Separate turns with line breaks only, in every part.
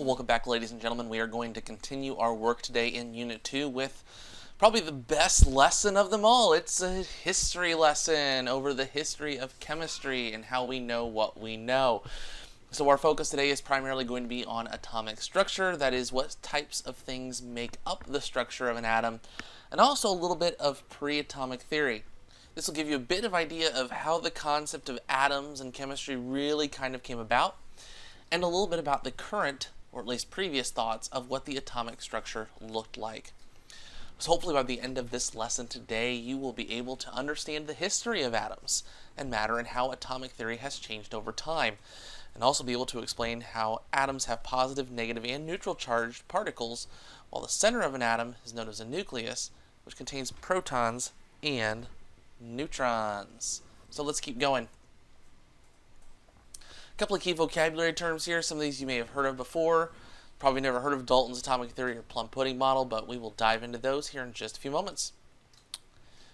Welcome back, ladies and gentlemen. We are going to continue our work today in Unit 2 with probably the best lesson of them all. It's a history lesson over the history of chemistry and how we know what we know. So our focus today is primarily going to be on atomic structure, that is, what types of things make up the structure of an atom, and also a little bit of pre-atomic theory. This will give you a bit of idea of how the concept of atoms in chemistry really kind of came about, and a little bit about the current, or at least previous thoughts, of what the atomic structure looked like. So hopefully by the end of this lesson today, you will be able to understand the history of atoms and matter and how atomic theory has changed over time, and also be able to explain how atoms have positive, negative, and neutral charged particles, while the center of an atom is known as a nucleus, which contains protons and neutrons. So let's keep going. A couple of key vocabulary terms here. Some of these you may have heard of before. Probably never heard of Dalton's atomic theory or Plum pudding model, but we will dive into those here in just a few moments.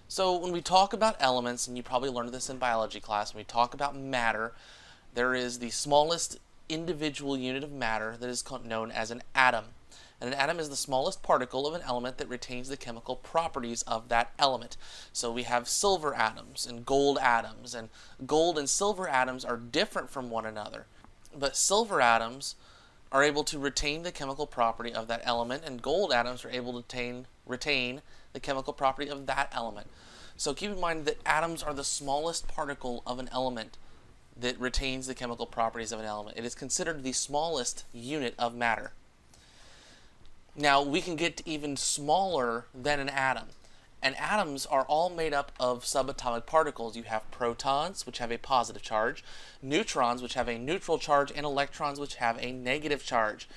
So when we talk about elements, and you probably learned this in biology class, when we talk about matter, there is the smallest individual unit of matter that is known as an atom. And an atom is the smallest particle of an element that retains the chemical properties of that element. So we have silver atoms and gold atoms, and gold and silver atoms are different from one another. But silver atoms are able to retain the chemical property of that element, and gold atoms are able to retain the chemical property of that element. So keep in mind that atoms are the smallest particle of an element that retains the chemical properties of an element. It is considered the smallest unit of matter. Now, we can get even smaller than an atom. And atoms are all made up of subatomic particles. You have protons, which have a positive charge, neutrons, which have a neutral charge, and electrons, which have a negative charge.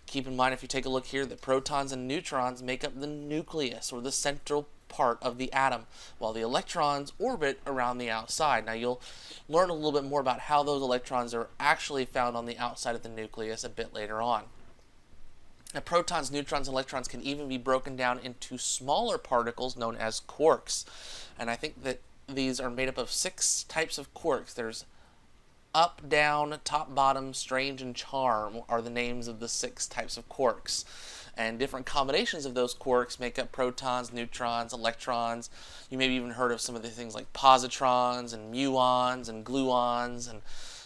Keep in mind, if you take a look here, that protons and neutrons make up the nucleus, or the central part of the atom, while the electrons orbit around the outside. Now, you'll learn a little bit more about how those electrons are actually found on the outside of the nucleus a bit later on. Now, protons, neutrons, and electrons can even be broken down into smaller particles known as quarks. And I think that these are made up of 6 types of quarks. There's up, down, top, bottom, strange, and charm are the names of the 6 types of quarks. And different combinations of those quarks make up protons, neutrons, electrons. You may have even heard of some of the things like positrons and muons and gluons. And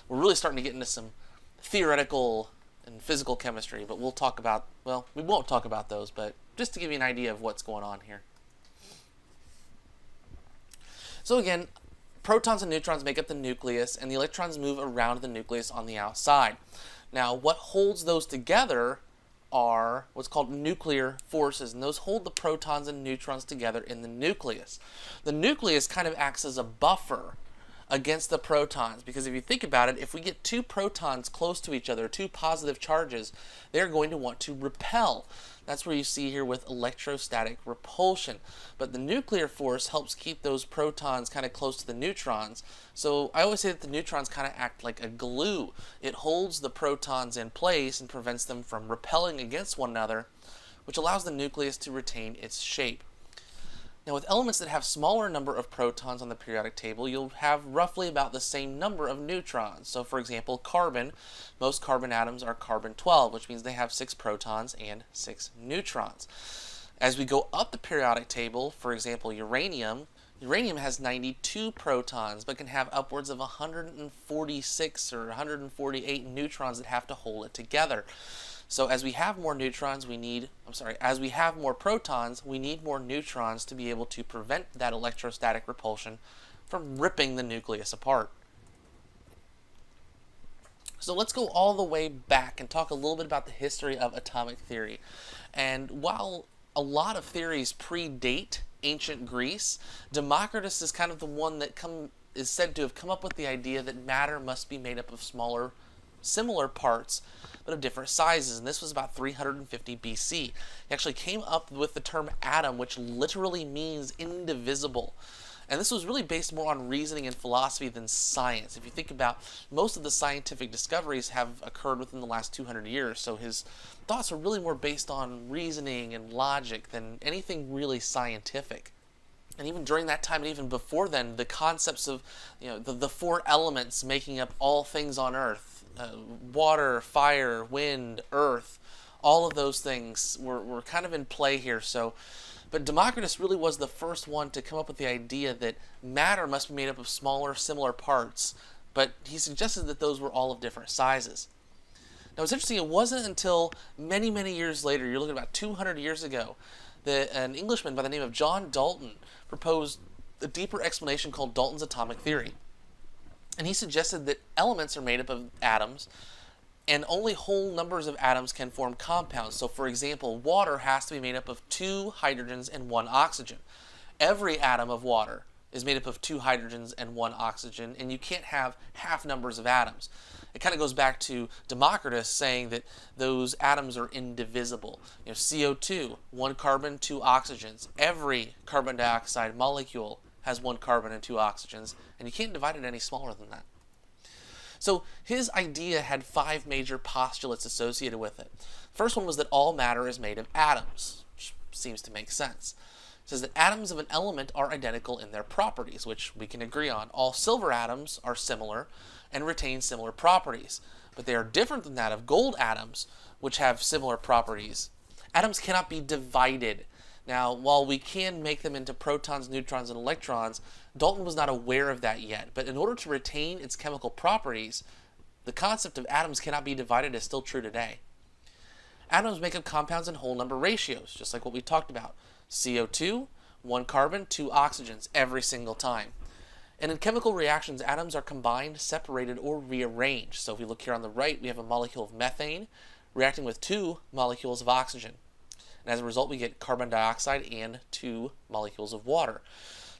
we're really starting to get into some theoretical and physical chemistry, but we'll talk about, well, we won't talk about those, but just to give you an idea of what's going on here. So again, protons and neutrons make up the nucleus, and the electrons move around the nucleus on the outside. Now, what holds those together are what's called nuclear forces, and those hold the protons and neutrons together in the nucleus. The nucleus kind of acts as a buffer against the protons, because if you think about it, if we get 2 protons close to each other, 2 positive charges, they're going to want to repel. That's where you see here with electrostatic repulsion. But the nuclear force helps keep those protons kind of close to the neutrons. So I always say that the neutrons kind of act like a glue. It holds the protons in place and prevents them from repelling against one another, which allows the nucleus to retain its shape. Now, with elements that have smaller number of protons on the periodic table, you'll have roughly about the same number of neutrons. So, for example, carbon, most carbon atoms are carbon-12, which means they have 6 protons and 6 neutrons. As we go up the periodic table, for example, uranium has 92 protons, but can have upwards of 146 or 148 neutrons that have to hold it together. So as we have more neutrons, as we have more protons, we need more neutrons to be able to prevent that electrostatic repulsion from ripping the nucleus apart. So let's go all the way back and talk a little bit about the history of atomic theory. And while a lot of theories predate ancient Greece, Democritus is kind of the one that is said to have come up with the idea that matter must be made up of similar parts, but of different sizes, and this was about 350 BC. He actually came up with the term atom, which literally means indivisible. And this was really based more on reasoning and philosophy than science. If you think about, most of the scientific discoveries have occurred within the last 200 years, so his thoughts are really more based on reasoning and logic than anything really scientific. And even during that time, and even before then, the concepts of the 4 elements making up all things on Earth, water, fire, wind, earth, all of those things were kind of in play here. But Democritus really was the first one to come up with the idea that matter must be made up of smaller, similar parts, but he suggested that those were all of different sizes. Now, it's interesting, it wasn't until many, many years later, you're looking about 200 years ago, that an Englishman by the name of John Dalton proposed a deeper explanation called Dalton's atomic theory. And he suggested that elements are made up of atoms, and only whole numbers of atoms can form compounds. So, for example, water has to be made up of 2 hydrogens and 1 oxygen. Every atom of water is made up of 2 hydrogens and 1 oxygen, and you can't have half numbers of atoms. It kind of goes back to Democritus saying that those atoms are indivisible. CO2, 1 carbon, 2 oxygens. Every carbon dioxide molecule has 1 carbon and 2 oxygens, and you can't divide it any smaller than that. So his idea had 5 major postulates associated with it. First one was that all matter is made of atoms, which seems to make sense. It says that atoms of an element are identical in their properties, which we can agree on. All silver atoms are similar and retain similar properties, but they are different than that of gold atoms, which have similar properties. Atoms cannot be divided. Now, while we can make them into protons, neutrons, and electrons, Dalton was not aware of that yet. But in order to retain its chemical properties, the concept of atoms cannot be divided is still true today. Atoms make up compounds in whole number ratios, just like what we talked about. CO2, 1 carbon, 2 oxygens every single time. And in chemical reactions, atoms are combined, separated, or rearranged. So if we look here on the right, we have a molecule of methane reacting with 2 molecules of oxygen. And as a result, we get carbon dioxide and 2 molecules of water.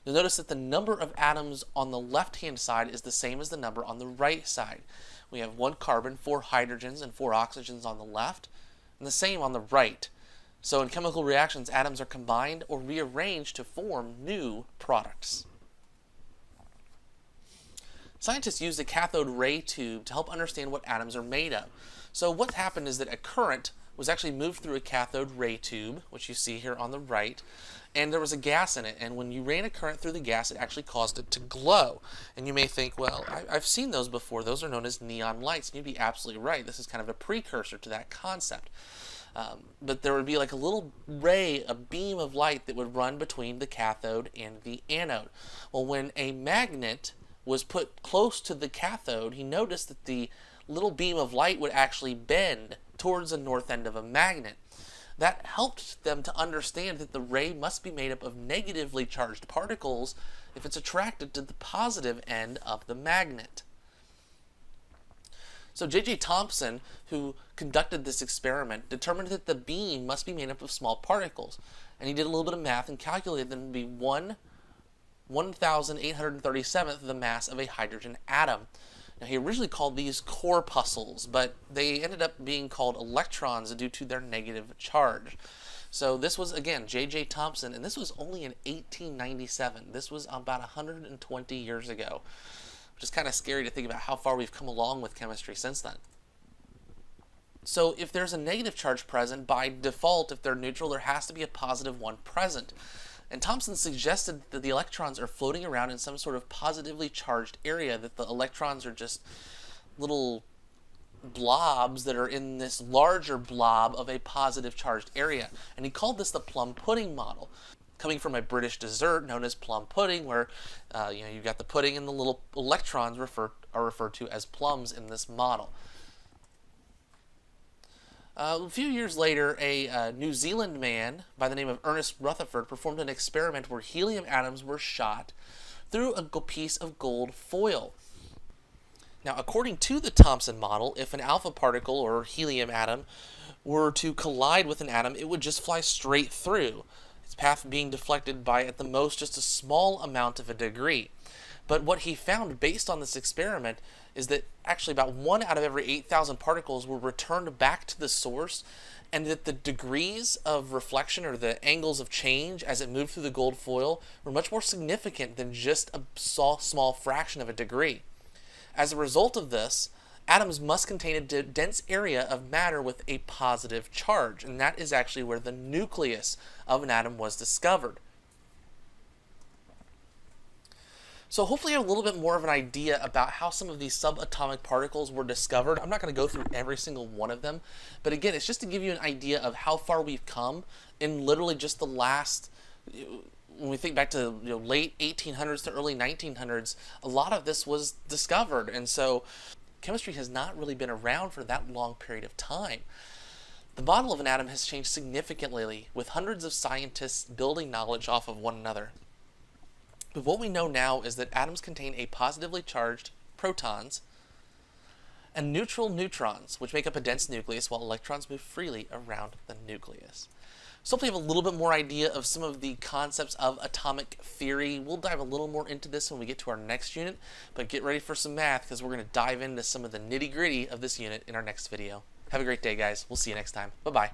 You'll notice that the number of atoms on the left-hand side is the same as the number on the right side. We have 1 carbon, 4 hydrogens, and 4 oxygens on the left, and the same on the right. So in chemical reactions, atoms are combined or rearranged to form new products. Scientists used a cathode ray tube to help understand what atoms are made of. So what happened is that a current was actually moved through a cathode ray tube, which you see here on the right, and there was a gas in it, and when you ran a current through the gas, it actually caused it to glow. And you may think, well, I've seen those before. Those are known as neon lights, and you'd be absolutely right. This is kind of a precursor to that concept. But there would be like a little ray, a beam of light that would run between the cathode and the anode. Well, when a magnet was put close to the cathode, he noticed that the little beam of light would actually bend towards the north end of a magnet. That helped them to understand that the ray must be made up of negatively charged particles if it's attracted to the positive end of the magnet. So J.J. Thompson, who conducted this experiment, determined that the beam must be made up of small particles. And he did a little bit of math and calculated them to be 1,837th of the mass of a hydrogen atom. Now, he originally called these corpuscles, but they ended up being called electrons due to their negative charge. So this was, again, J.J. Thompson, and this was only in 1897. This was about 120 years ago, which is kind of scary to think about how far we've come along with chemistry since then. So if there's a negative charge present, by default, if they're neutral, there has to be a positive one present. And Thompson suggested that the electrons are floating around in some sort of positively charged area, that the electrons are just little blobs that are in this larger blob of a positive charged area. And he called this the Plum pudding model, coming from a British dessert known as plum pudding, where you've got the pudding and the little electrons are referred to as plums in this model. A few years later, a New Zealand man by the name of Ernest Rutherford performed an experiment where helium atoms were shot through a piece of gold foil. Now, according to the Thompson model, if an alpha particle or helium atom were to collide with an atom, it would just fly straight through, its path being deflected by, at the most, just a small amount of a degree. But what he found based on this experiment is that actually about 1 out of every 8,000 particles were returned back to the source, and that the degrees of reflection, or the angles of change as it moved through the gold foil, were much more significant than just a small fraction of a degree. As a result of this, atoms must contain a dense area of matter with a positive charge, and that is actually where the nucleus of an atom was discovered. So hopefully you have a little bit more of an idea about how some of these subatomic particles were discovered. I'm not going to go through every single one of them, but again, it's just to give you an idea of how far we've come in literally just the last, when we think back to late 1800s to early 1900s, a lot of this was discovered, and so chemistry has not really been around for that long period of time. The model of an atom has changed significantly, with hundreds of scientists building knowledge off of one another. But what we know now is that atoms contain a positively charged protons and neutral neutrons, which make up a dense nucleus, while electrons move freely around the nucleus. So hopefully you have a little bit more idea of some of the concepts of atomic theory. We'll dive a little more into this when we get to our next unit, but get ready for some math because we're going to dive into some of the nitty-gritty of this unit in our next video. Have a great day, guys. We'll see you next time. Bye-bye.